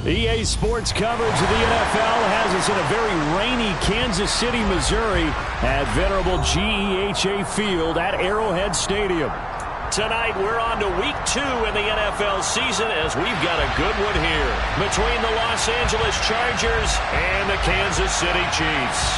EA Sports coverage of the NFL has us in a very rainy Kansas City, Missouri at venerable GEHA Field at Arrowhead Stadium. Tonight, we're on to week 2 in the NFL season as we've got a good one here between the Los Angeles Chargers and the Kansas City Chiefs.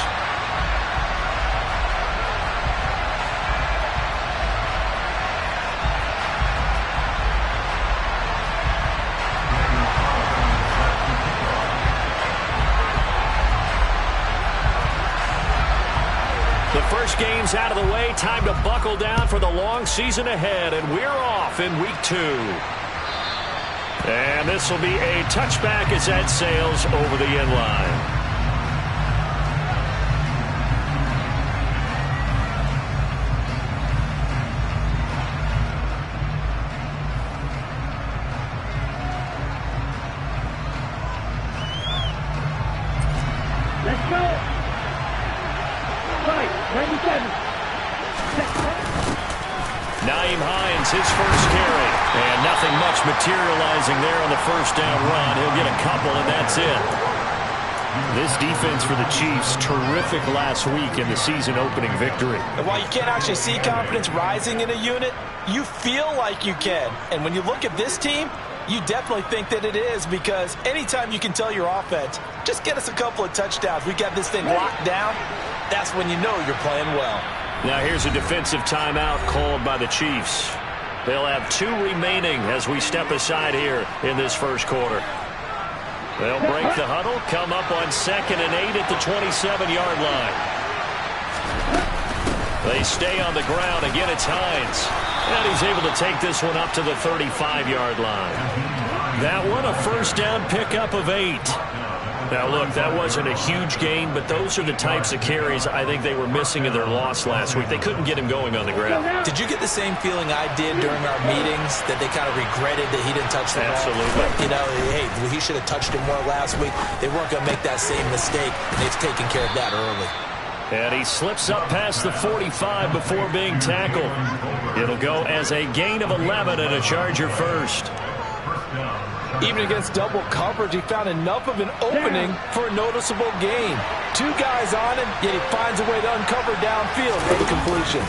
First game's out of the way. Time to buckle down for the long season ahead, and we're off in week 2. And this will be a touchback as that sails over the end line. His first carry, and nothing much materializing there on the first down run. He'll get a couple, and that's it. This defense for the Chiefs, terrific last week in the season-opening victory. And while you can't actually see confidence rising in a unit, you feel like you can. And when you look at this team, you definitely think that it is, because anytime you can tell your offense, just get us a couple of touchdowns, we got this thing locked down, that's when you know you're playing well. Now here's a defensive timeout called by the Chiefs. They'll have 2 remaining as we step aside here in this first quarter. They'll break the huddle, come up on 2nd and 8 at the 27-yard line. They stay on the ground. Again, it's Hines. And he's able to take this one up to the 35-yard line. That one, a first down pickup of 8. Now, look, that wasn't a huge gain, but those are the types of carries I think they were missing in their loss last week. They couldn't get him going on the ground. Did you get the same feeling I did during our meetings, that they kind of regretted that he didn't touch the ball? Absolutely. You know, hey, he should have touched it more last week. They weren't going to make that same mistake, and they've taken care of that early. And he slips up past the 45 before being tackled. It'll go as a gain of 11 and a Charger first. Even against double coverage, he found enough of an opening for a noticeable gain. 2 guys on him, yet he finds a way to uncover downfield for the completion.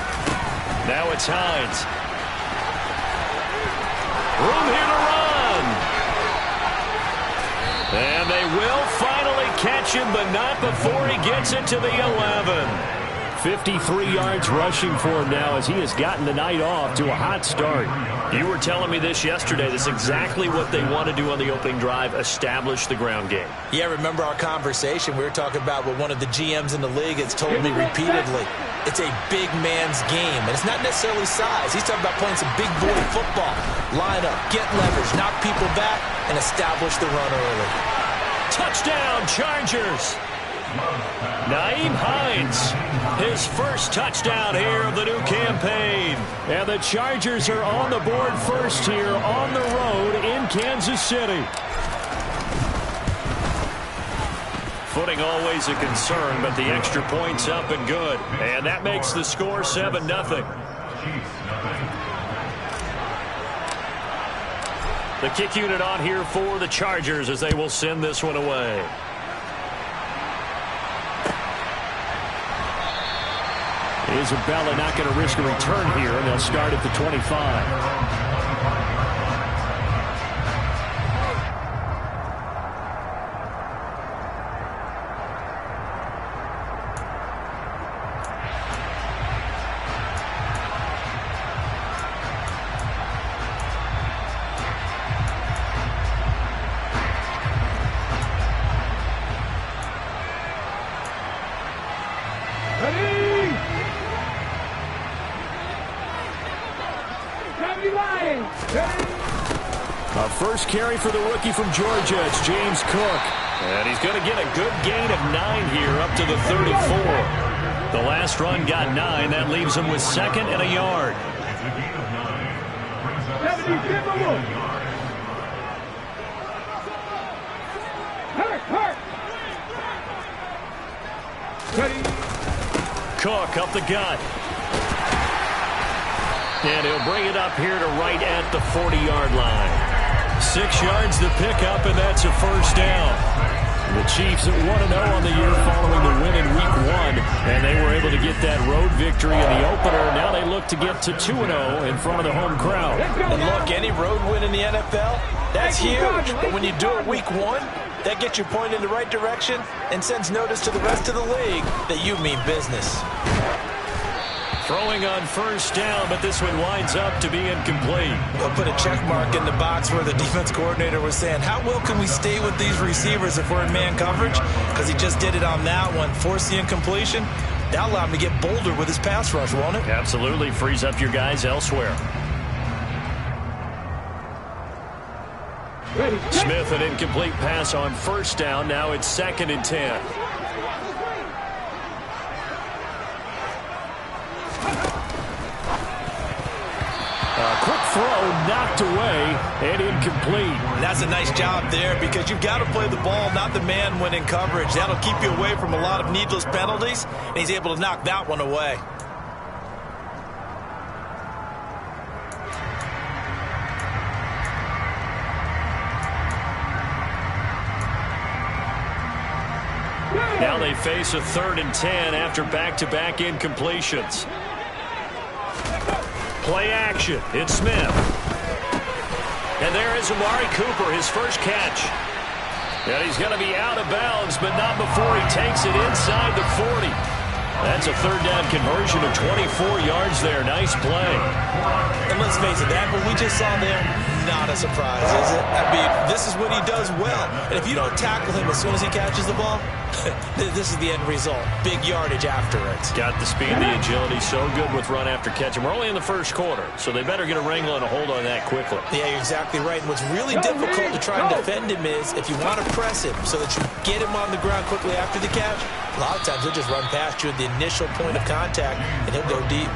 Now it's Hines. Room here to run. And they will finally catch him, but not before he gets it to the 11. 53 yards rushing for him now as he has gotten the night off to a hot start. You were telling me this yesterday. This is exactly what they want to do on the opening drive, establish the ground game. Yeah, remember our conversation? We were talking about what one of the GMs in the league has told me repeatedly. It's a big man's game, and it's not necessarily size. He's talking about playing some big boy football. Line up, get leverage, knock people back, and establish the run early. Touchdown, Chargers! Nyheim Hines, his first touchdown here of the new campaign. And the Chargers are on the board first here on the road in Kansas City. Footing always a concern, but the extra point's up and good. And that makes the score 7-0. The kick unit on here for the Chargers as they will send this one away. Isabella not going to risk a return here, and they'll start at the 25. A first carry for the rookie from Georgia. It's James Cook. And he's going to get a good gain of 9 here up to the 34. The last run got 9. That leaves him with 2nd and a yard. Cook up the gut. And he'll bring it up here to right at the 40-yard line. 6 yards the pickup, and that's a first down. The Chiefs at 1-0 on the year following the win in Week 1, and they were able to get that road victory in the opener. Now they look to get to 2-0 in front of the home crowd. And look, any road win in the NFL, that's huge. But when you do it Week 1, that gets your point in the right direction and sends notice to the rest of the league that you mean business. Throwing on first down, but this one winds up to be incomplete. They'll put a check mark in the box where the defense coordinator was saying, how well can we stay with these receivers if we're in man coverage? Because he just did it on that one, forced the incompletion. That'll allow him to get bolder with his pass rush, won't it? Absolutely, frees up your guys elsewhere. Smith, an incomplete pass on first down. Now it's 2nd and 10. Quick throw, knocked away, and incomplete. That's a nice job there because you've got to play the ball, not the man when in coverage. That'll keep you away from a lot of needless penalties, and he's able to knock that one away. Now they face a 3rd and 10 after back-to-back incompletions. Play action. It's Smith. And there is Amari Cooper, his first catch. And he's going to be out of bounds, but not before he takes it inside the 40. That's a 3rd down conversion of 24 yards there. Nice play. And let's face it, that what we just saw there, not a surprise, is it? I mean, this is what he does well. And if you don't tackle him as soon as he catches the ball, this is the end result. Big yardage after it. Got the speed, the agility, so good with run after catch. And we're only in the first quarter, so they better get a wrangle and a hold on that quickly. Yeah, you're exactly right. And what's really difficult to try and defend him is if you want to press him so that you get him on the ground quickly after the catch, a lot of times he'll just run past you at the initial point of contact, and he'll go deep.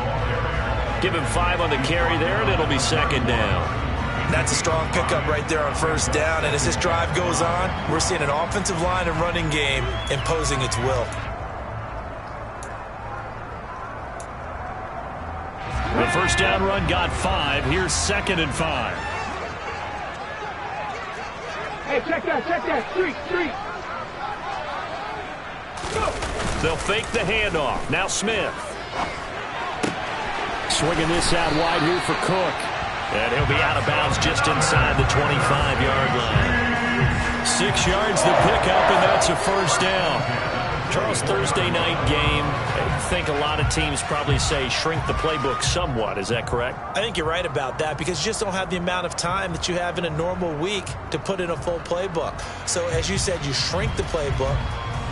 Give him 5 on the carry there, and it'll be 2nd down. That's a strong pickup right there on first down. And as this drive goes on, we're seeing an offensive line and running game imposing its will. The first down run got 5. Here's 2nd and 5. Hey, check that. Street. Go. They'll fake the handoff. Now Smith. Swinging this out wide here for Cook. And he'll be out of bounds just inside the 25-yard line. 6 yards the pickup, and that's a first down. Charles, Thursday night game, I think a lot of teams probably say shrink the playbook somewhat. Is that correct? I think you're right about that because you just don't have the amount of time that you have in a normal week to put in a full playbook. So as you said, you shrink the playbook.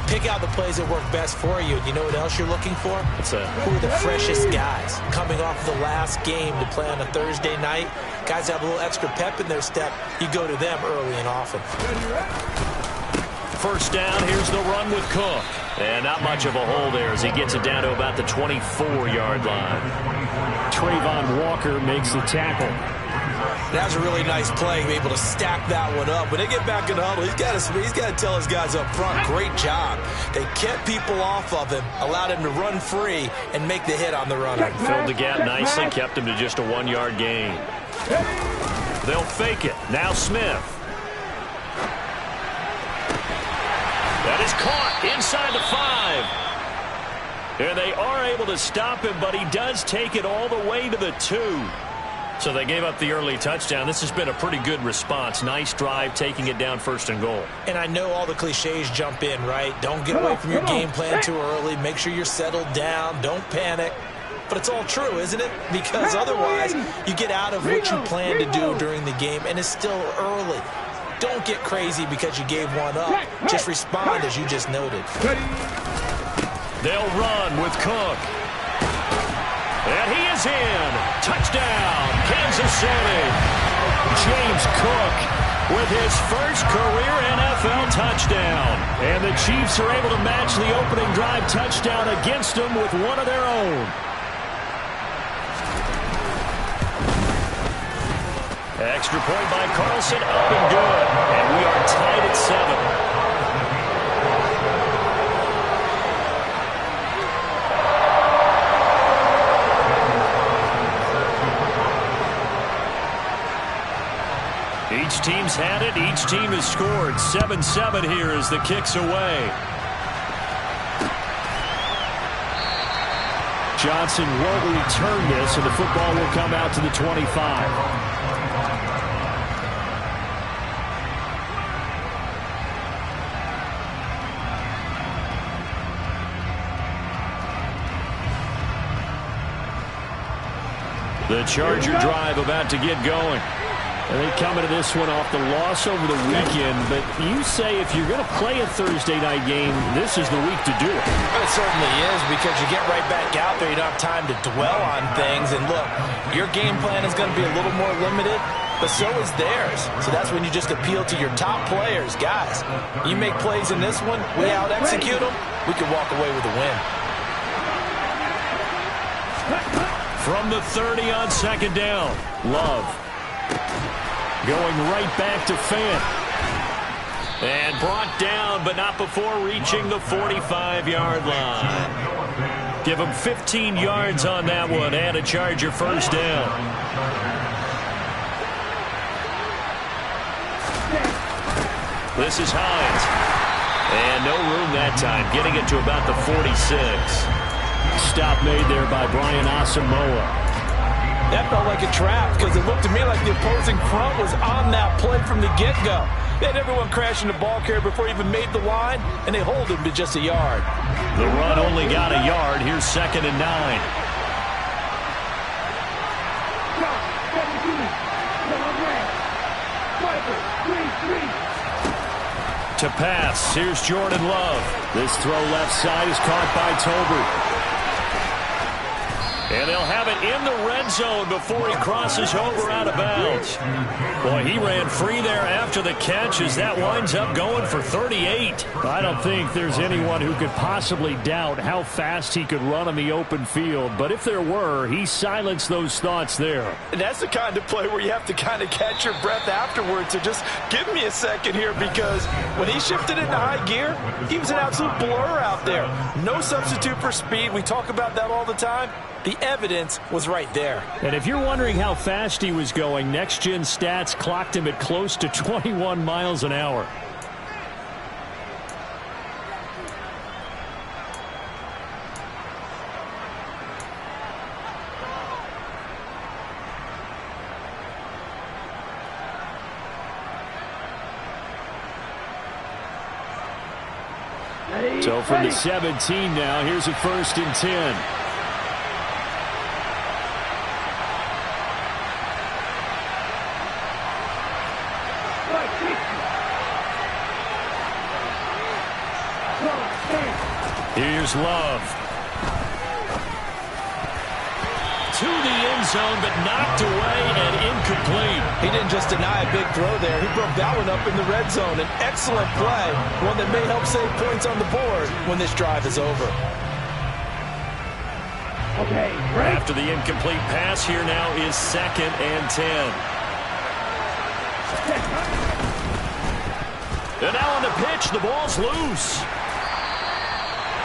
Pick out the plays that work best for you. You know what else you're looking for? What's that? Who are the freshest guys? Coming off the last game to play on a Thursday night, guys have a little extra pep in their step. You go to them early and often. First down, here's the run with Cook. And not much of a hole there as he gets it down to about the 24-yard line. Trayvon Walker makes the tackle. That was a really nice play, able to stack that one up. When they get back in the huddle, he's got to tell his guys up front, great job. They kept people off of him, allowed him to run free and make the hit on the runner. Filled the gap nicely, kept him to just a 1-yard gain. They'll fake it. Now Smith. That is caught inside the 5. And they are able to stop him, but he does take it all the way to the 2. So they gave up the early touchdown. This has been a pretty good response. Nice drive, taking it down 1st and goal. And I know all the cliches jump in, right? Don't get away from your game plan too early. Make sure you're settled down. Don't panic. But it's all true, isn't it? Because otherwise, you get out of what you plan to do during the game, and it's still early. Don't get crazy because you gave one up. Just respond as you just noted. They'll run with Cook. And he is in. Touchdown, Kansas City. James Cook with his first career NFL touchdown. And the Chiefs are able to match the opening drive touchdown against them with one of their own. Extra point by Carlson, up and good. And we are tied at 7. Each Each team's had it. Each team has scored. 7-7 here as the kick's away. Johnson won't return this, and the football will come out to the 25. The Charger drive about to get going. And they come into this one off the loss over the weekend. But you say if you're going to play a Thursday night game, this is the week to do it. It certainly is, because you get right back out there. You don't have time to dwell on things. And look, your game plan is going to be a little more limited, but so is theirs. So that's when you just appeal to your top players. Guys, you make plays in this one, we out-execute them, we can walk away with a win. From the 30 on second down, Love going right back to Fant. And brought down, but not before reaching the 45-yard line. Give him 15 yards on that one and a Charger first down. This is Hines. And no room that time, getting it to about the 46. Stop made there by Brian Asamoah. That felt like a trap, because it looked to me like the opposing front was on that play from the get-go. They had everyone crashing the ball carrier before he even made the line, and they hold him to just a yard. The run only got a yard. Here's 2nd and 9. To pass, here's Jordan Love. This throw left side is caught by Tolbert. And they'll have it in the red zone before he crosses over out of bounds. Boy, he ran free there after the catch as that winds up going for 38. I don't think there's anyone who could possibly doubt how fast he could run on the open field. But if there were, he silenced those thoughts there. And that's the kind of play where you have to kind of catch your breath afterwards. So just give me a second here, because when he shifted into high gear, he was an absolute blur out there. No substitute for speed. We talk about that all the time. The evidence was right there. And if you're wondering how fast he was going, Next Gen Stats clocked him at close to 21 miles an hour. So from the 17 now, here's a 1st and 10. Here's Love. To the end zone, but knocked away and incomplete. He didn't just deny a big throw there. He broke that one up in the red zone. An excellent play, one that may help save points on the board when this drive is over. Okay, right. After the incomplete pass, here now is 2nd and 10. And now on the pitch, the ball's loose.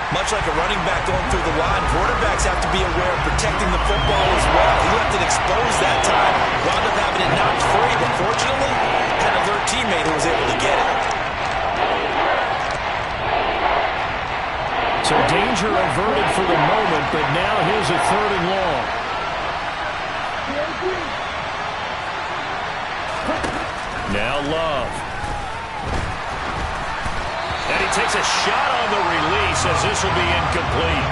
Much like a running back going through the line, quarterbacks have to be aware of protecting the football as well. He left it exposed that time, wound up having it knocked free, but fortunately, had a third teammate who was able to get it. So danger averted for the moment, but now here's a 3rd and long. Now Love. And he takes a shot on the release as this will be incomplete.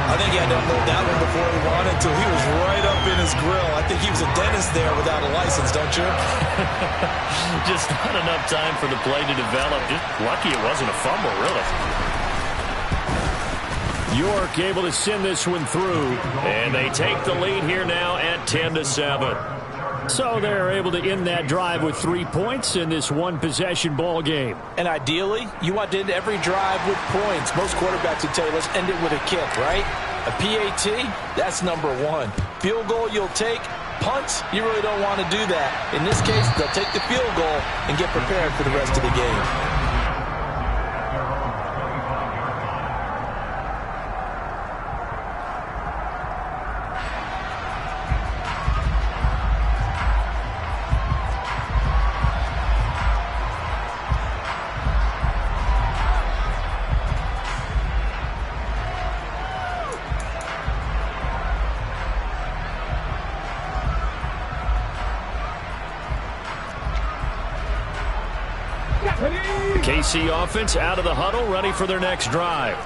I think he had to unload that one before he wanted to. He was right up in his grill. I think he was a dentist there without a license, don't you? Just not enough time for the play to develop. Just lucky it wasn't a fumble, really. York able to send this one through. And they take the lead here now at 10-7. So they're able to end that drive with 3 points in this one-possession ball game. And ideally, you want to end every drive with points. Most quarterbacks would tell you, let's end it with a kick, right? A PAT, that's number 1. Field goal you'll take. Punts, you really don't want to do that. In this case, they'll take the field goal and get prepared for the rest of the game. KC offense out of the huddle, ready for their next drive.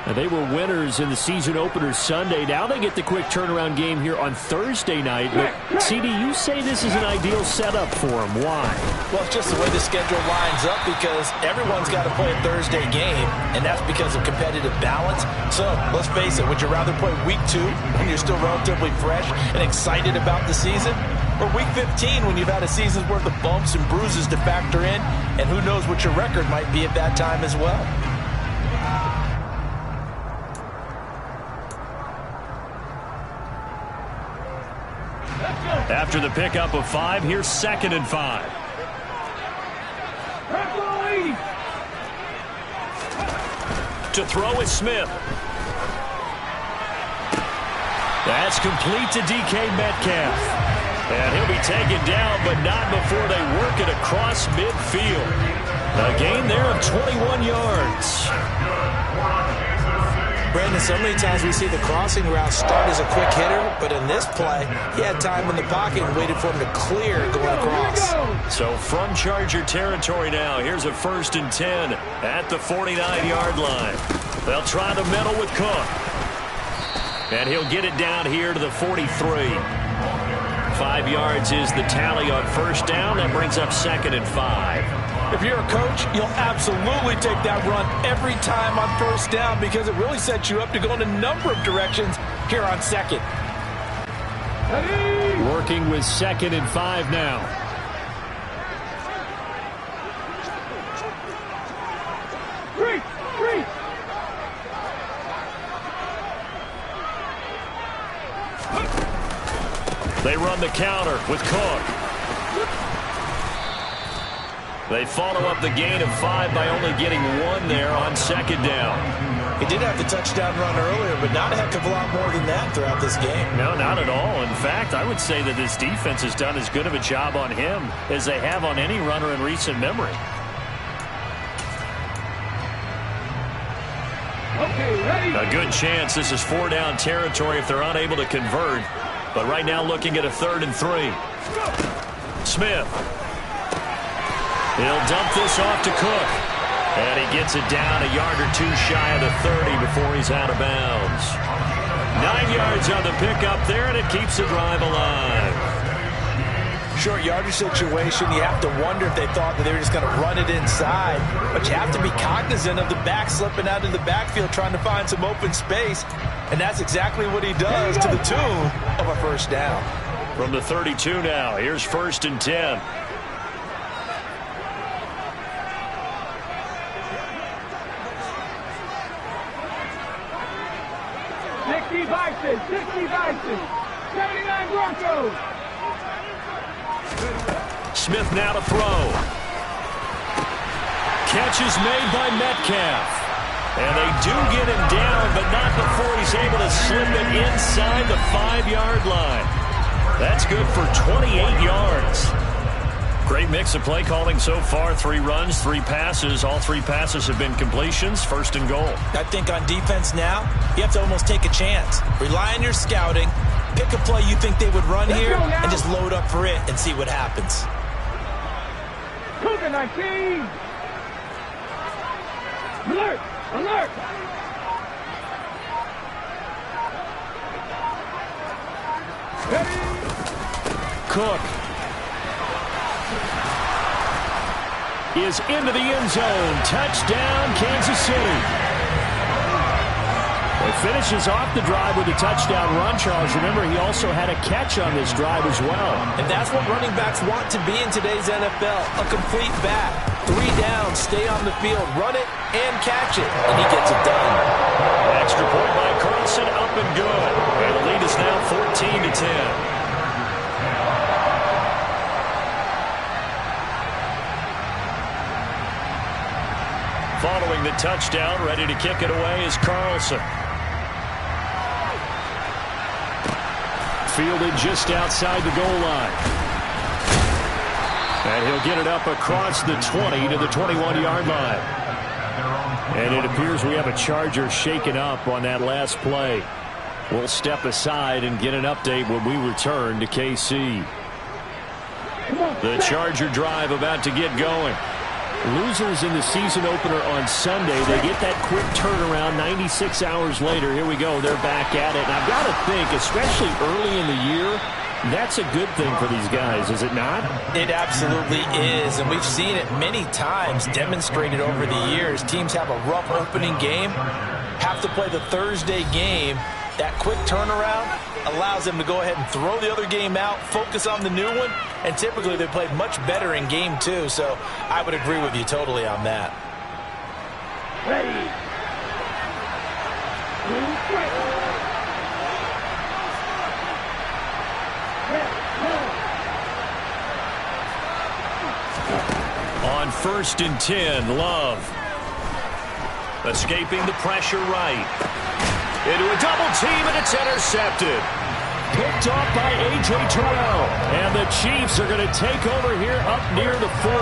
And they were winners in the season opener Sunday. Now they get the quick turnaround game here on Thursday night. But, CD, you say this is an ideal setup for them. Why? Well, it's just the way the schedule lines up because everyone's got to play a Thursday game, and that's because of competitive balance. So, let's face it, would you rather play week 2 when you're still relatively fresh and excited about the season? Or week 15 when you've had a season's worth of bumps and bruises to factor in, and who knows what your record might be at that time as well. After the pickup of 5, here's 2nd and 5. To throw is Smith. That's complete to DK Metcalf. And he'll be taken down, but not before they work it across midfield. A gain there of 21 yards. Brandon, so many times we see the crossing route start as a quick hitter, but in this play, he had time in the pocket and waited for him to clear going across. So from Charger territory now, here's a 1st and 10 at the 49-yard line. They'll try the middle with Cook. And he'll get it down here to the 43. 5 yards is the tally on 1st down. That brings up 2nd and 5. If you're a coach, you'll absolutely take that run every time on 1st down because it really sets you up to go in a number of directions here on 2nd. Working with 2nd and 5 now. They run the counter with Cook. They follow up the gain of 5 by only getting 1 there on 2nd down. He did have the touchdown run earlier, but not a heck of a lot more than that throughout this game. No, not at all. In fact, I would say that this defense has done as good of a job on him as they have on any runner in recent memory. Okay, ready? A good chance this is 4-down territory if they're unable to convert. But right now looking at a 3rd and 3. Smith. He'll dump this off to Cook. And he gets it down a yard or 2 shy of the 30 before he's out of bounds. 9 yards on the pickup there, and it keeps the drive alive. Short yardage situation, you have to wonder if they thought that they were just going to run it inside. But you have to be cognizant of the back slipping out of the backfield trying to find some open space. And that's exactly what he does to the tune of a 1st down. From the 32 now, here's 1st and 10. Bison, 60 Bison, 79 Broncos. Smith now to throw. Catch is made by Metcalf. And they do get him down, but not before he's able to slip it inside the 5-yard line. That's good for 28 yards. Great mix of play calling so far. 3 runs, 3 passes. All 3 passes have been completions. 1st and goal. I think on defense now, you have to almost take a chance. Rely on your scouting. Pick a play you think they would run here and just load up for it and see what happens. Cougar 19. Alert! Alert! Ready? Cook is into the end zone. Touchdown, Kansas City. He finishes off the drive with a touchdown run, Charles. Remember, he also had a catch on this drive as well. And that's what running backs want to be in today's NFL, a complete back. 3 down, stay on the field, run it, and catch it. And he gets it done. Extra point by Carlson, up and good. And the lead is now 14-10. Following the touchdown, ready to kick it away is Carlson. Fielded just outside the goal line. And he'll get it up across the 20 to the 21-yard line. And it appears we have a Charger shaken up on that last play. We'll step aside and get an update when we return to KC. The Charger drive about to get going. Losers in the season opener on Sunday, they get that quick turnaround 96 hours later. Here we go. They're back at it. And I've got to think, especially early in the year, that's a good thing for these guys, is it not? It absolutely is, and we've seen it many times demonstrated over the years. Teams have a rough opening game, have to play the Thursday game. That quick turnaround allows them to go ahead and throw the other game out, focus on the new one, and typically they played much better in game 2, so I would agree with you totally on that. Ready. On 1st and 10, Love. Escaping the pressure right. Into a double team, and it's intercepted. Picked off by A.J. Terrell. And the Chiefs are going to take over here up near the 40.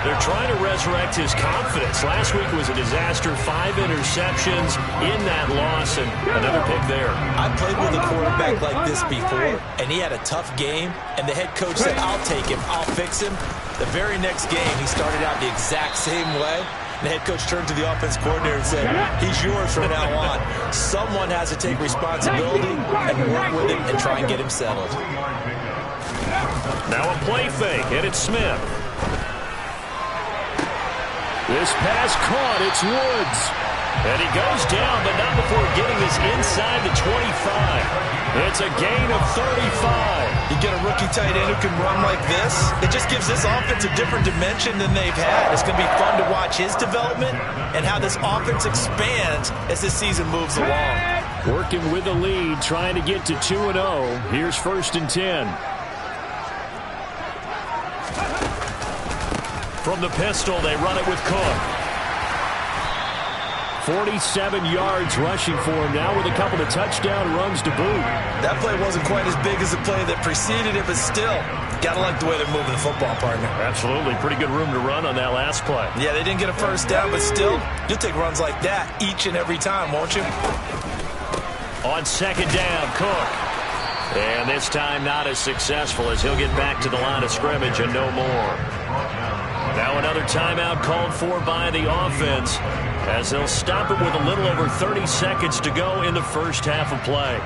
They're trying to resurrect his confidence. Last week was a disaster. 5 interceptions in that loss, and another pick there. I played with a quarterback like this before, and he had a tough game, and the head coach said, I'll take him, I'll fix him. The very next game, he started out the exact same way. The head coach turned to the offense coordinator and said, he's yours from now on. Someone has to take responsibility and work with him and try and get him settled. Now a play fake, and it's Smith. This pass caught, it's Woods. And he goes down, but not before getting this inside the 25. It's a gain of 35. You get a rookie tight end who can run like this, it just gives this offense a different dimension than they've had. It's going to be fun to watch his development and how this offense expands as this season moves along. Working with the lead, trying to get to 2-0. Here's 1st and 10. From the pistol, they run it with Cook. 47 yards rushing for him now with a couple of touchdown runs to boot. That play wasn't quite as big as the play that preceded it, but still, got to like the way they're moving the football, partner. Absolutely. Pretty good room to run on that last play. Yeah, they didn't get a first down, but still, you'll take runs like that each and every time, won't you? On 2nd down, Cook. And this time not as successful as he'll get back to the line of scrimmage and no more. Now another timeout called for by the offense as they'll stop it with a little over 30 seconds to go in the first half of play.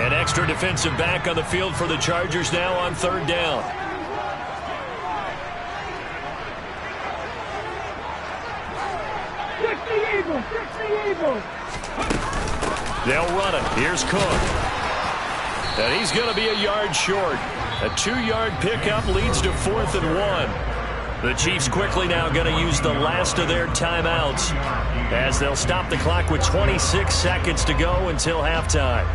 An extra defensive back on the field for the Chargers now on 3rd down. They'll run it. Here's Cook. And he's going to be a yard short. A 2-yard pickup leads to 4th and 1. The Chiefs quickly now going to use the last of their timeouts as they'll stop the clock with 26 seconds to go until halftime.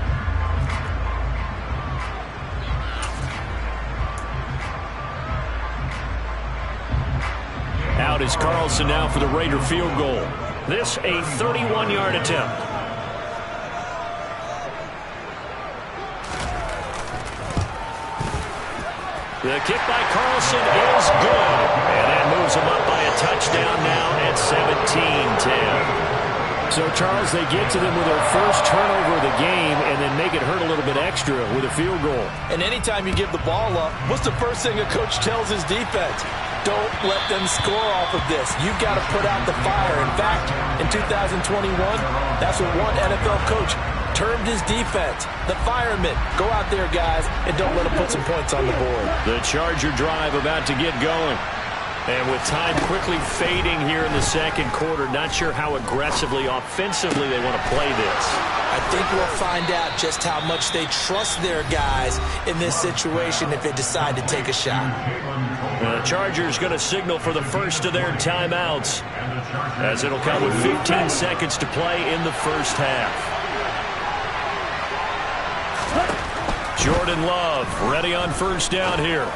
Out is Carlson now for the Raider field goal. This a 31-yard attempt. The kick by Carlson is good. And that moves him up by a touchdown now at 17-10. So, Charles, they get to them with their first turnover of the game and then make it hurt a little bit extra with a field goal. And anytime you give the ball up, what's the first thing a coach tells his defense? Don't let them score off of this. You've got to put out the fire. In fact, in 2021, that's what one NFL coach termed his defense. The firemen. Go out there, guys, and don't let them put some points on the board. The Charger drive about to get going. And with time quickly fading here in the second quarter, not sure how aggressively, offensively they want to play this. I think we'll find out just how much they trust their guys in this situation if they decide to take a shot. The Chargers going to signal for the first of their timeouts as it'll come with 15 seconds to play in the first half. Jordan Love ready on first down here.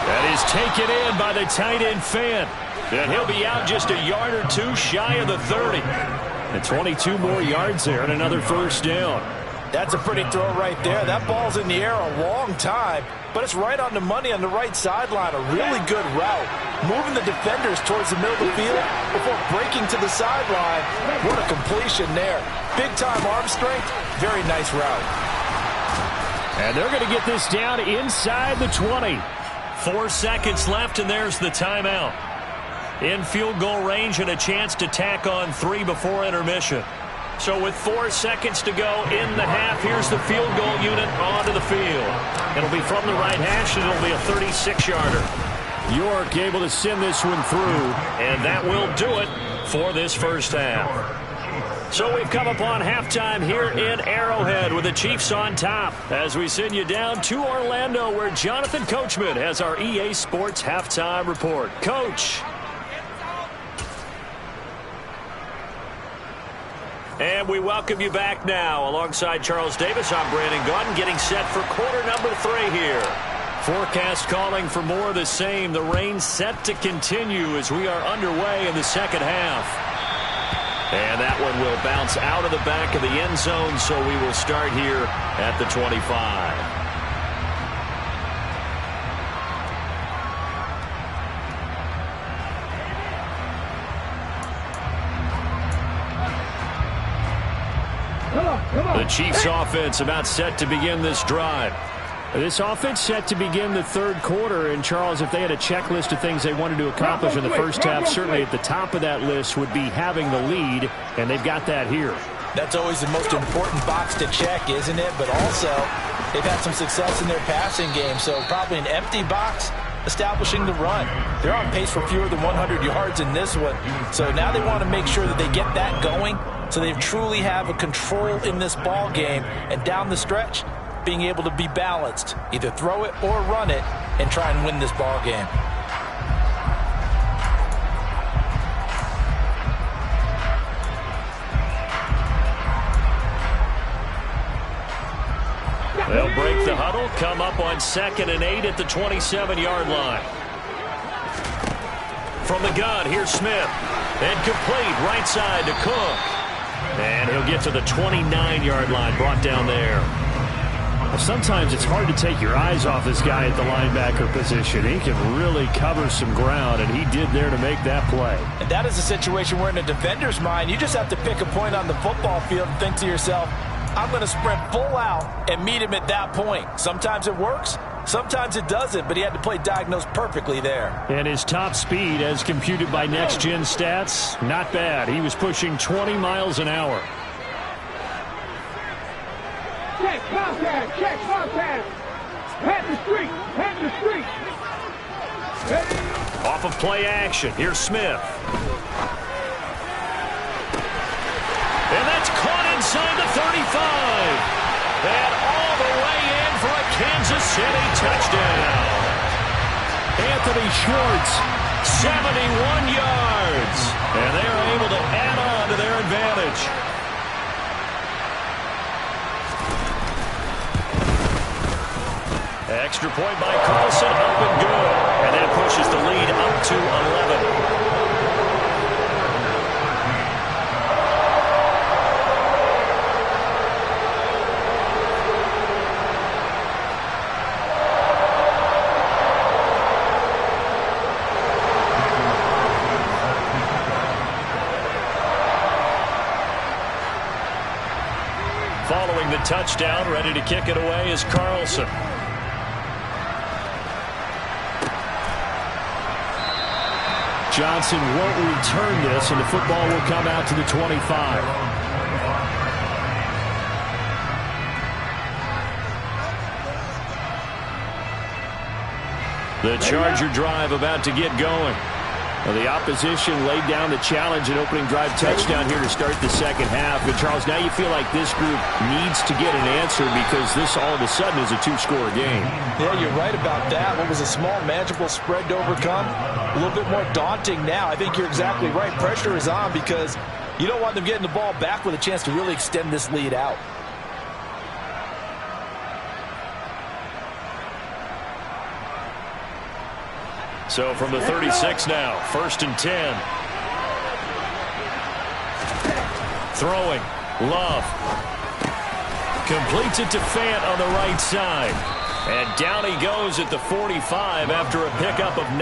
That is taken in by the tight end Fan. And he'll be out just a yard or two shy of the 30. And 22 more yards there and another first down. That's a pretty throw right there. That ball's in the air a long time, but it's right on the money on the right sideline. A really good route. Moving the defenders towards the middle of the field before breaking to the sideline. What a completion there. Big-time arm strength. Very nice route. And they're going to get this down inside the 20. 4 seconds left, and there's the timeout. In field goal range and a chance to tack on 3 before intermission. So with 4 seconds to go in the half, here's the field goal unit onto the field. It'll be from the right hash, and it'll be a 36-yarder. York able to send this one through. And that will do it for this first half. So we've come upon halftime here in Arrowhead with the Chiefs on top as we send you down to Orlando where Jonathan Coachman has our EA Sports halftime report. Coach. And we welcome you back now. Alongside Charles Davis, I'm Brandon Gaudin getting set for quarter number 3 here. Forecast calling for more of the same. The rain set to continue as we are underway in the second half. And that one will bounce out of the back of the end zone, so we will start here at the 25. The Chiefs offense about set to begin this drive. This offense set to begin the third quarter. And, Charles, if they had a checklist of things they wanted to accomplish in the first half, certainly at the top of that list would be having the lead, and they've got that here. That's always the most important box to check, isn't it? But also, they've had some success in their passing game, so probably an empty box establishing the run. They're on pace for fewer than 100 yards in this one, so now they want to make sure that they get that going so they truly have a control in this ball game, and down the stretch, being able to be balanced, either throw it or run it, and try and win this ball game. They'll break the huddle, come up on 2nd and 8 at the 27-yard line. From the gun, here's Smith. And complete, right side to Cook. And he'll get to the 29-yard line, brought down there. Well, sometimes it's hard to take your eyes off this guy at the linebacker position. He can really cover some ground, and he did there to make that play. And that is a situation where in a defender's mind, you just have to pick a point on the football field and think to yourself, I'm going to sprint full out and meet him at that point. Sometimes it works, sometimes it doesn't, but he had to play diagnosed perfectly there. And his top speed, as computed by Next Gen Stats, not bad. He was pushing 20 miles an hour. Check, contact, check, contact. Head the street, head the street. Ready? Off of play action, here's Smith. And that's caught inside the 35. And all the way in for a Kansas City touchdown. Anthony Schwartz, 71 yards. And they are able to add on to their advantage. Extra point by Carlson, up and good. And that pushes the lead up to 11. Following the touchdown, ready to kick it away is Carlson. Johnson won't return this, and the football will come out to the 25. The Charger drive about to get going. Well, the opposition laid down the challenge and opening drive touchdown here to start the second half. But, Charles, now you feel like this group needs to get an answer because this all of a sudden is a two-score game. Yeah, you're right about that. What was a small, manageable spread to overcome, a little bit more daunting now. I think you're exactly right. Pressure is on because you don't want them getting the ball back with a chance to really extend this lead out. So from the 36 now, 1st and 10. Throwing, Love. Completes it to Fant on the right side. And down he goes at the 45 after a pickup of 9.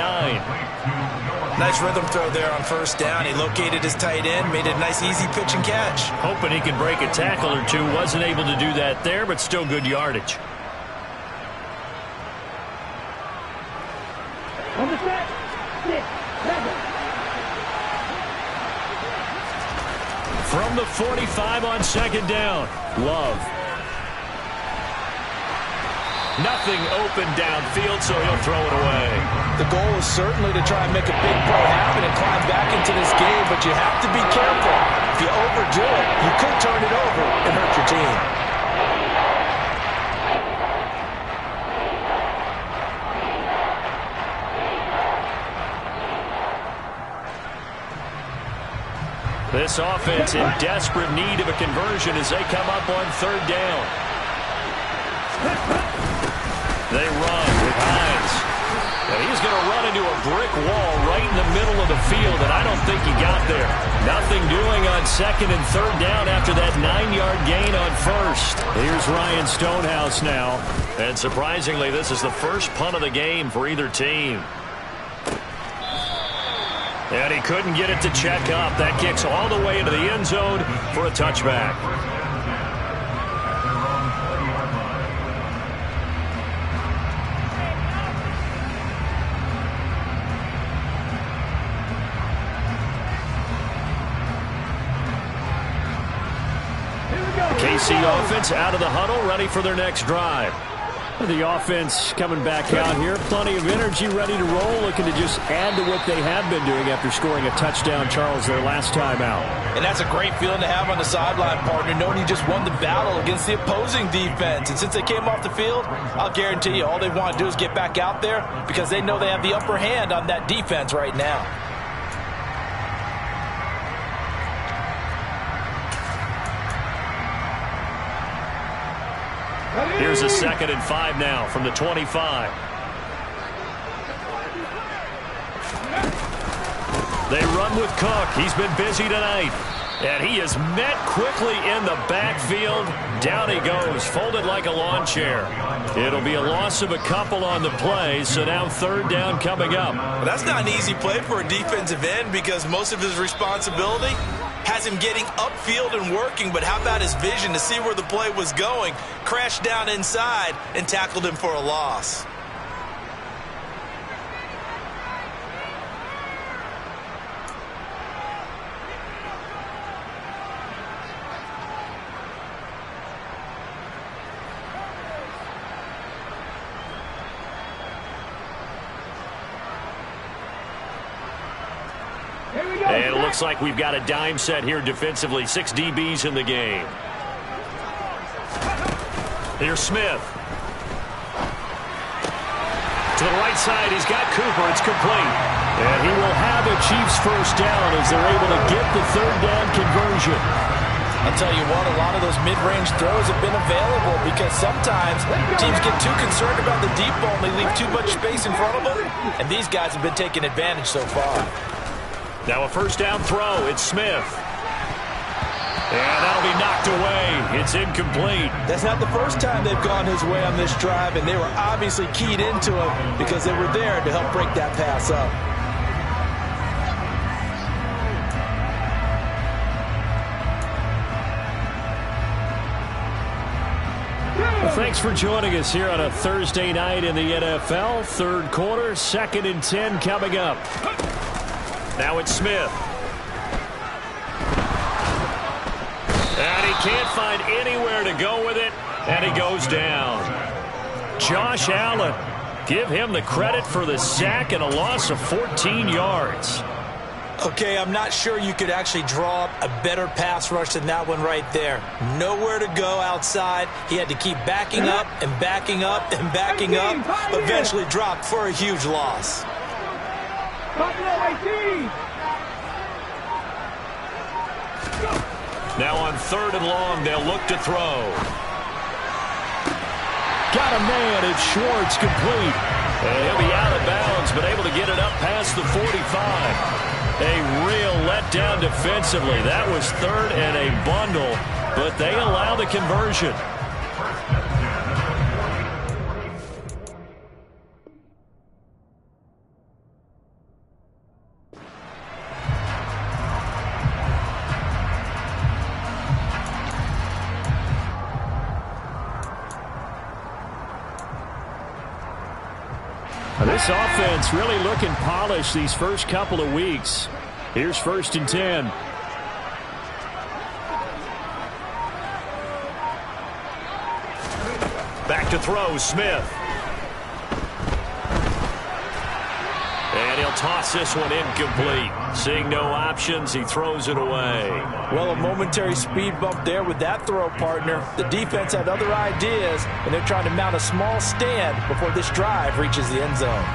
Nice rhythm throw there on 1st down. He located his tight end, made it a nice easy pitch and catch. Hoping he can break a tackle or two. Wasn't able to do that there, but still good yardage. From the 45 on second down, Love. Nothing open downfield, so he'll throw it away. The goal is certainly to try and make a big play happen and climb back into this game, but you have to be careful. If you overdo it, you could turn it over and hurt your team. This offense in desperate need of a conversion as they come up on third down. They run with Hines. And he's going to run into a brick wall right in the middle of the field, and I don't think he got there. Nothing doing on second and third down after that 9-yard gain on first. Here's Ryan Stonehouse now. And surprisingly, this is the first punt of the game for either team. And he couldn't get it to check up. That kicks all the way into the end zone for a touchback. KC offense out of the huddle, ready for their next drive. The offense coming back out here. Plenty of energy, ready to roll, looking to just add to what they have been doing after scoring a touchdown, Charles, their last time out. And that's a great feeling to have on the sideline, partner, knowing you just won the battle against the opposing defense. And since they came off the field, I'll guarantee you all they want to do is get back out there because they know they have the upper hand on that defense right now. Here's a 2nd and 5 now from the 25. They run with Cook. He's been busy tonight. And he is met quickly in the backfield. Down he goes, folded like a lawn chair. It'll be a loss of a couple on the play, so now third down coming up. Well, that's not an easy play for a defensive end because most of his responsibility has him getting upfield and working, but how about his vision to see where the play was going, crashed down inside, and tackled him for a loss. And it looks like we've got a dime set here defensively. 6 DBs in the game. Here's Smith. To the right side, he's got Cooper. It's complete. And he will have a Chiefs first down as they're able to get the third down conversion. I'll tell you what, a lot of those mid-range throws have been available because sometimes teams get too concerned about the deep ball and they leave too much space in front of them. And these guys have been taking advantage so far. Now a first down throw. It's Smith. And that'll be knocked away. It's incomplete. That's not the first time they've gone his way on this drive, and they were obviously keyed into him because they were there to help break that pass up. Well, thanks for joining us here on a Thursday night in the NFL. Third quarter, 2nd and 10 coming up. Now it's Smith. And he can't find anywhere to go with it, and he goes down. Josh Allen, give him the credit for the sack and a loss of 14 yards. Okay, I'm not sure you could actually draw up a better pass rush than that one right there. Nowhere to go outside. He had to keep backing up and backing up and backing up. Eventually dropped for a huge loss. Now on 3rd and long, they'll look to throw. Got a man, it's Schwartz, complete. And he'll be out of bounds, but able to get it up past the 45. A real letdown defensively. That was 3rd and a bundle, but they allow the conversion. This offense really looking polished these first couple of weeks. Here's 1st and 10. to throw, Smith. And he'll toss this one incomplete. Seeing no options, he throws it away. Well, a momentary speed bump there with that throw, partner. The defense had other ideas, and they're trying to mount a small stand before this drive reaches the end zone.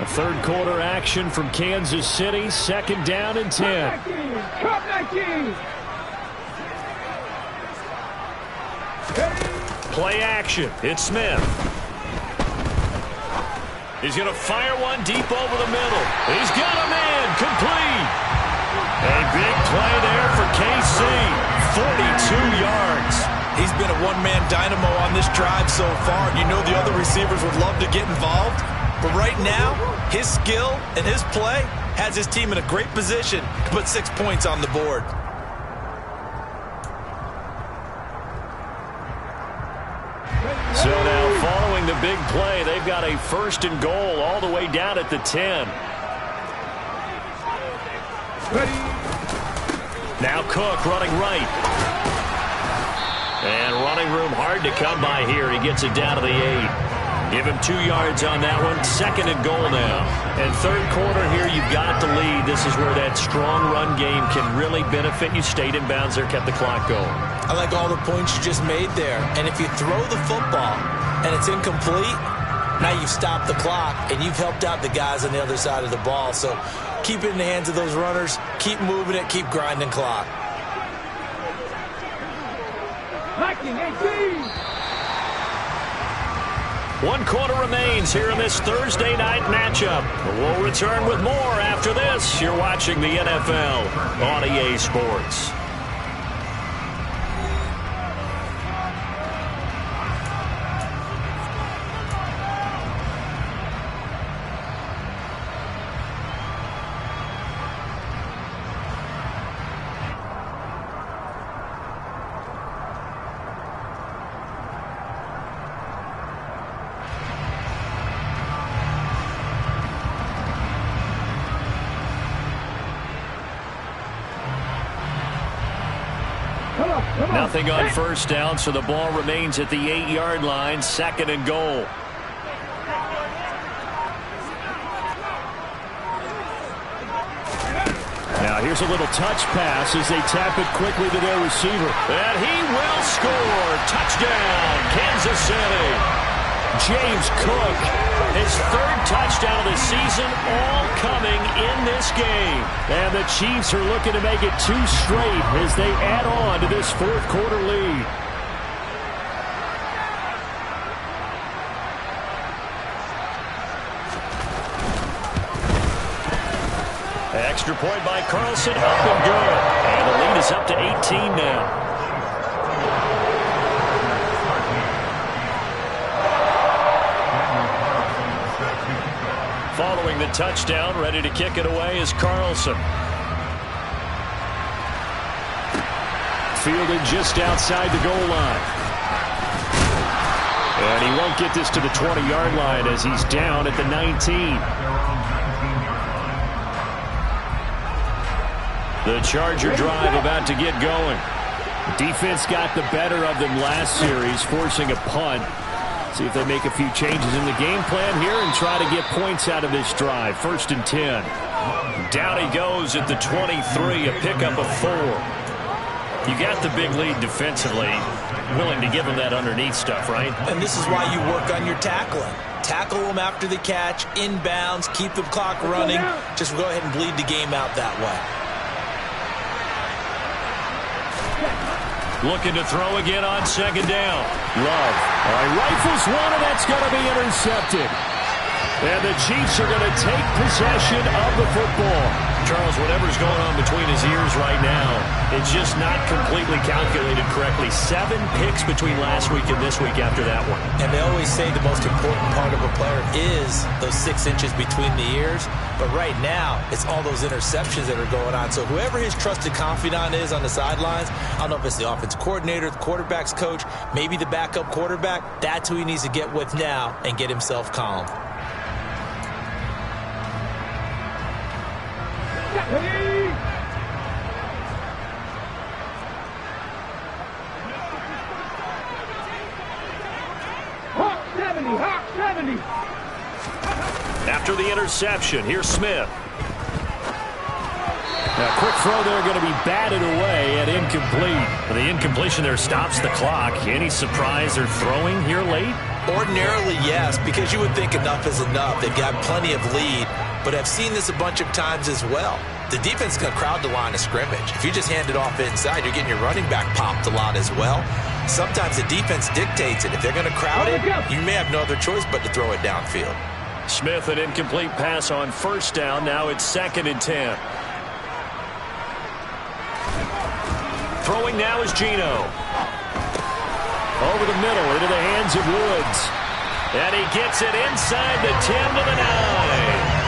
A third quarter action from Kansas City. Second down and 10. Play action. It's Smith. He's going to fire one deep over the middle. He's got him in. Complete. A big play there for KC. 42 yards. He's been a one-man dynamo on this drive so far. You know the other receivers would love to get involved. But right now, his skill and his play has his team in a great position to put 6 points on the board. So now following the big play, they've got a first and goal all the way down at the 10. Now Cook running right. And running room hard to come by here. He gets it down to the 8. Give him 2 yards on that one. Second and goal now. And third quarter here, you've got to lead. This is where that strong run game can really benefit you. Stayed in bounds there, kept the clock going. I like all the points you just made there. And if you throw the football and it's incomplete, now you've stopped the clock and you've helped out the guys on the other side of the ball. So keep it in the hands of those runners. Keep moving it. Keep grinding clock. 1 quarter remains here in this Thursday night matchup. We'll return with more after this. You're watching the NFL on EA Sports. Nothing on first down, so the ball remains at the 8-yard line. Second and goal. Now here's a little touch pass as they tap it quickly to their receiver. And he will score. Touchdown, Kansas City. James Cook, his third touchdown of the season, all coming in this game. And the Chiefs are looking to make it 2 straight as they add on to this fourth quarter lead. Extra point by Carlson, up and good. And the lead is up to 18 now. Following the touchdown, ready to kick it away is Carlson. Fielded just outside the goal line. And he won't get this to the 20-yard line as he's down at the 19. The Charger drive about to get going. Defense got the better of them last series, forcing a punt. See if they make a few changes in the game plan here and try to get points out of this drive. First and 10. Down he goes at the 23, a pickup of 4. You got the big lead defensively, willing to give them that underneath stuff, right? And this is why you work on your tackling. Tackle them after the catch, inbounds, keep the clock running. Just go ahead and bleed the game out that way. Looking to throw again on second down. Love. All right, rifles one, and that's going to be intercepted. And the Chiefs are going to take possession of the football. Charles, whatever's going on between his ears right now, it's just not completely calculated correctly. 7 picks between last week and this week after that one. And they always say the most important part of a player is those 6 inches between the ears. But right now, it's all those interceptions that are going on. So whoever his trusted confidant is on the sidelines, I don't know if it's the offense coordinator, the quarterback's coach, maybe the backup quarterback, that's who he needs to get with now and get himself calm. after the interception. Here's Smith. A quick throw there going to be batted away and incomplete. The incompletion there stops the clock. Any surprise they're throwing here late? Ordinarily, yes, because you would think enough is enough. They've got plenty of lead, but I've seen this a bunch of times as well. The defense is going to crowd the line of scrimmage. If you just hand it off inside, you're getting your running back popped a lot as well. Sometimes the defense dictates it. If they're going to crowd it, you may have no other choice but to throw it downfield. Smith, an incomplete pass on first down. Now it's 2nd and 10. Throwing now is Geno. Over the middle into the hands of Woods. And he gets it inside the 10 to the 9.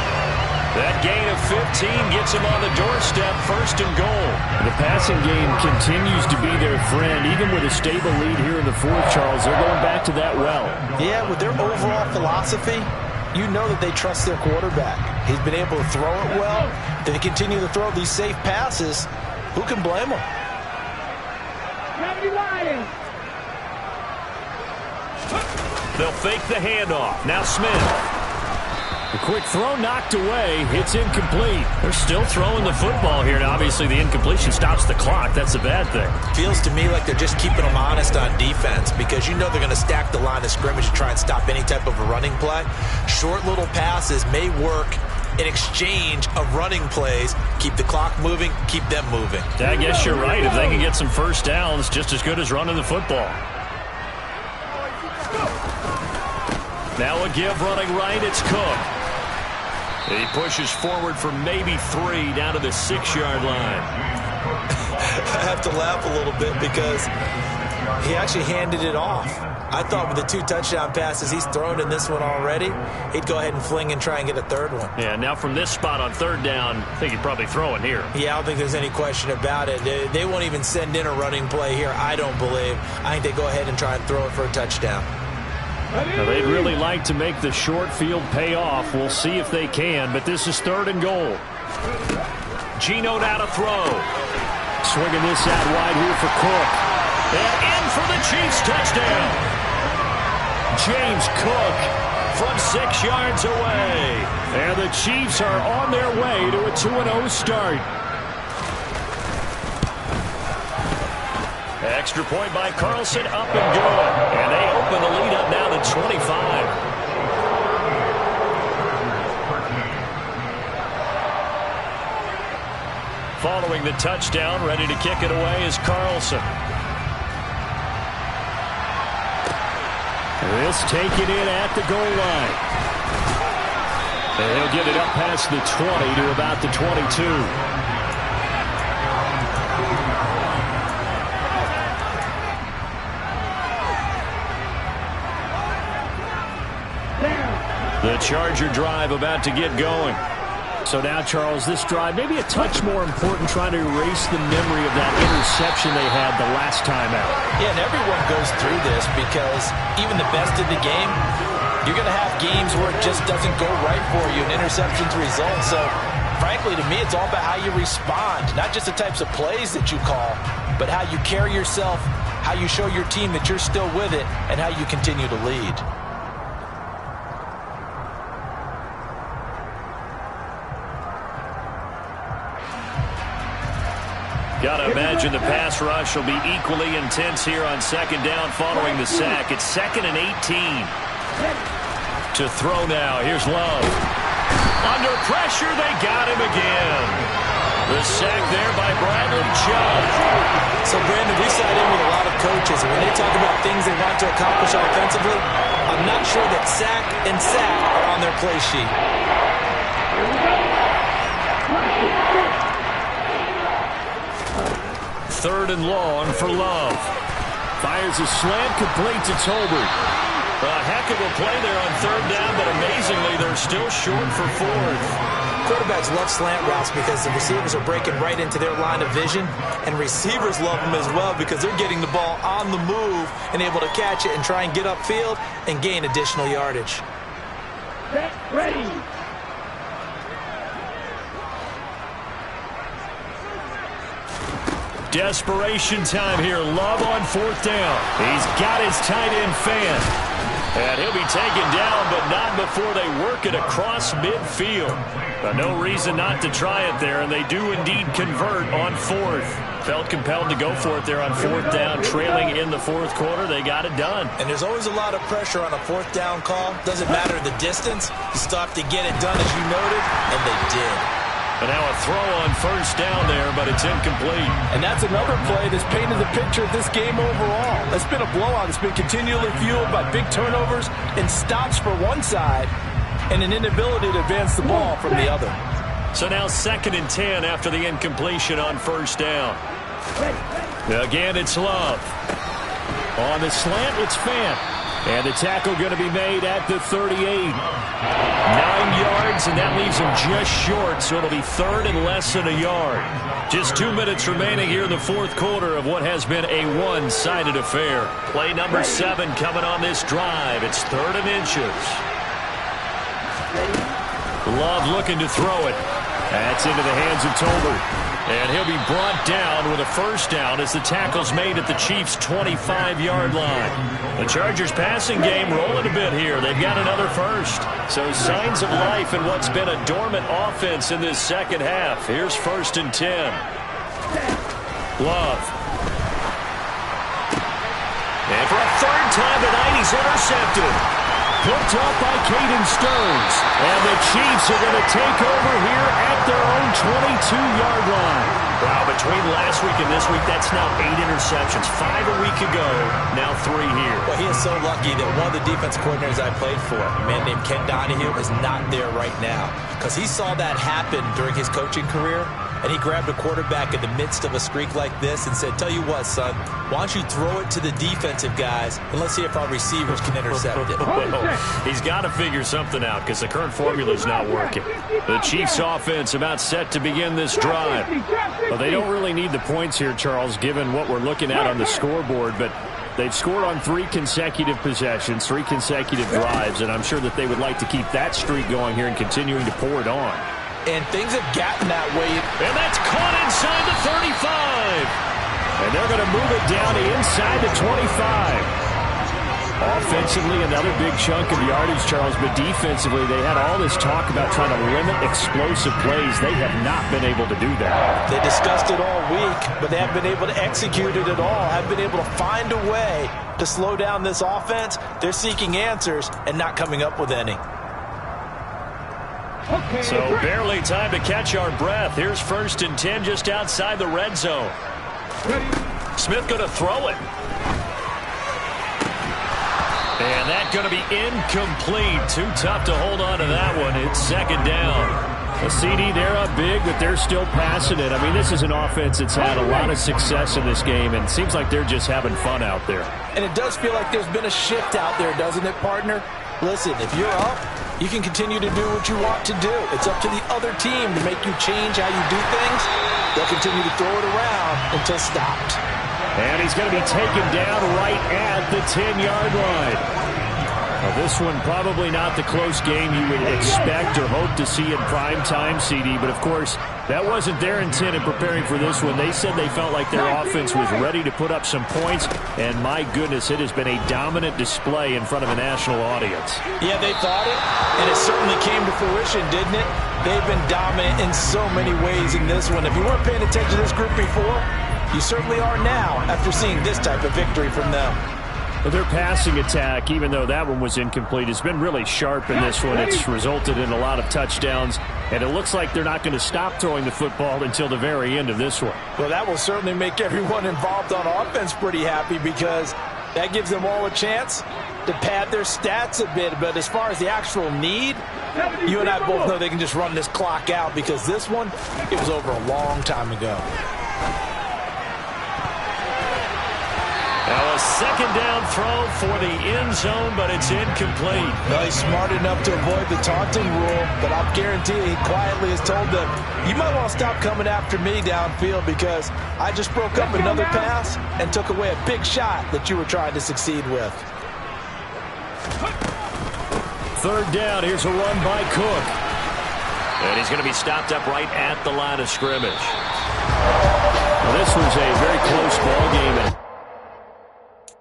That gain of 15 gets him on the doorstep, 1st and goal. The passing game continues to be their friend. Even with a stable lead here in the 4th, Charles, they're going back to that well. Yeah, with their overall philosophy, you know that they trust their quarterback. He's been able to throw it well. They continue to throw these safe passes. Who can blame them? They'll fake the handoff. Now Smith. The quick throw knocked away. It's incomplete. They're still throwing the football here. And obviously, the incompletion stops the clock. That's a bad thing. Feels to me like they're just keeping them honest on defense because you know they're going to stack the line of scrimmage to try and stop any type of a running play. Short little passes may work in exchange of running plays. Keep the clock moving, keep them moving. I guess you're right. If they can get some first downs, just as good as running the football. Now a give running right. It's Cook. He pushes forward for maybe 3 down to the 6-yard line. I have to laugh a little bit because he actually handed it off. I thought with the 2 touchdown passes he's thrown in this one already, he'd go ahead and fling and try and get a 3rd one. Yeah, now from this spot on 3rd down, I think he'd probably throw it here. Yeah, I don't think there's any question about it. They won't even send in a running play here, I don't believe. I think they go ahead and try and throw it for a touchdown. Now, they'd really like to make the short field pay off. We'll see if they can, but this is 3rd and goal. Geno now to throw. Swinging this out wide here for Cook. And in for the Chiefs touchdown. James Cook from 6 yards away. And the Chiefs are on their way to a 2-0 start. Extra point by Carlson, up and good. And they open the lead up now to 25. Following the touchdown, ready to kick it away is Carlson. This taken in at the goal line. And he'll get it up past the 20 to about the 22. The Charger drive about to get going. So now, Charles, this drive maybe a touch more important, trying to erase the memory of that interception they had the last time out. Yeah, and everyone goes through this because even the best in the game, you're going to have games where it just doesn't go right for you, and interceptions result. So, frankly, to me, it's all about how you respond, not just the types of plays that you call, but how you carry yourself, how you show your team that you're still with it, and how you continue to lead. Got to imagine the pass rush will be equally intense here on 2nd down following the sack. It's 2nd and 18. To throw now. Here's Love. Under pressure, they got him again. The sack there by Bradley Chubb. So, Brandon, we side in with a lot of coaches, and when they talk about things they want to accomplish offensively, I'm not sure that sack and sack are on their play sheet. 3rd and long for Love. Fires a slant, complete to Tolbert. A heck of a play there on 3rd down, but amazingly, they're still short for 4th. Quarterbacks love slant routes because the receivers are breaking right into their line of vision, and receivers love them as well because they're getting the ball on the move and able to catch it and try and get upfield and gain additional yardage. Set, ready. Desperation time here. Love on 4th down. He's got his tight end fan. And he'll be taken down, but not before they work it across midfield. But no reason not to try it there, and they do indeed convert on fourth. Felt compelled to go for it there on fourth down, trailing in the fourth quarter. They got it done. And there's always a lot of pressure on a fourth down call. Doesn't matter the distance. You still have to get it done, as you noted, and they did. And now a throw on first down there, but it's incomplete. And that's another play that's painted the picture of this game overall. It's been a blowout. It's been continually fueled by big turnovers and stops for one side and an inability to advance the ball from the other. So now 2nd and 10 after the incompletion on first down. Again, it's Love. On the slant, it's Fant. And the tackle going to be made at the 38. 9 yards, and that leaves him just short, so it'll be third and less than a yard. Just 2 minutes remaining here in the fourth quarter of what has been a one-sided affair. Play number 7 coming on this drive. It's 3rd and inches. Love looking to throw it. That's into the hands of Tolbert. And he'll be brought down with a first down as the tackle's made at the Chiefs' 25-yard line. The Chargers' passing game rolling a bit here. They've got another first. So signs of life in what's been a dormant offense in this second half. Here's 1st and 10. Love. And for a third time tonight, he's intercepted. Picked up by Caden Stearns. And the Chiefs are going to take over here at their own 22-yard line. Wow, between last week and this week, that's now 8 interceptions. 5 a week ago, now 3 here. Well, he is so lucky that one of the defense coordinators I played for, a man named Ken Donahue, is not there right now. Because he saw that happen during his coaching career, and he grabbed a quarterback in the midst of a streak like this and said, tell you what, son, why don't you throw it to the defensive guys, and let's see if our receivers can intercept it. Well, he's got to figure something out because the current formula is not working. The Chiefs offense about set to begin this drive. Well, they don't really need the points here, Charles, given what we're looking at on the scoreboard, but they've scored on 3 consecutive possessions, 3 consecutive drives, and I'm sure that they would like to keep that streak going here and continuing to pour it on. And things have gotten that way. And that's caught inside the 35. And they're going to move it down to inside the 25. Offensively, another big chunk of yardage, Charles, but defensively, they had all this talk about trying to limit explosive plays. They have not been able to do that. They discussed it all week, but they haven't been able to execute it at all, haven't been able to find a way to slow down this offense. They're seeking answers and not coming up with any. So barely time to catch our breath. Here's 1st and 10 just outside the red zone. Smith going to throw it. And that's going to be incomplete. Too tough to hold on to that one. It's 2nd down. A CD, they're up big, but they're still passing it. I mean, this is an offense that's had a lot of success in this game, and it seems like they're just having fun out there. And it does feel like there's been a shift out there, doesn't it, partner? Listen, if you're up, you can continue to do what you want to do. It's up to the other team to make you change how you do things. They'll continue to throw it around until stopped. And he's going to be taken down right at the 10-yard line. Now, this one probably not the close game you would expect or hope to see in prime time, CD, but of course, that wasn't their intent in preparing for this one. They said they felt like their offense was ready to put up some points, and my goodness, it has been a dominant display in front of a national audience. Yeah, they thought it, and it certainly came to fruition, didn't it? They've been dominant in so many ways in this one. If you weren't paying attention to this group before, you certainly are now after seeing this type of victory from them. Well, their passing attack, even though that one was incomplete, has been really sharp in this one. It's resulted in a lot of touchdowns, and it looks like they're not going to stop throwing the football until the very end of this one. Well, that will certainly make everyone involved on offense pretty happy because that gives them all a chance to pad their stats a bit. But as far as the actual need, you and I both know they can just run this clock out because this one, it was over a long time ago. Now a 2nd down throw for the end zone, but it's incomplete. No, he's smart enough to avoid the taunting rule, but I'll guarantee he quietly has told them, you might want to stop coming after me downfield because I just broke up another pass and took away a big shot that you were trying to succeed with. 3rd down, here's a run by Cook. And he's going to be stopped up right at the line of scrimmage. Well, this was a very close ball game.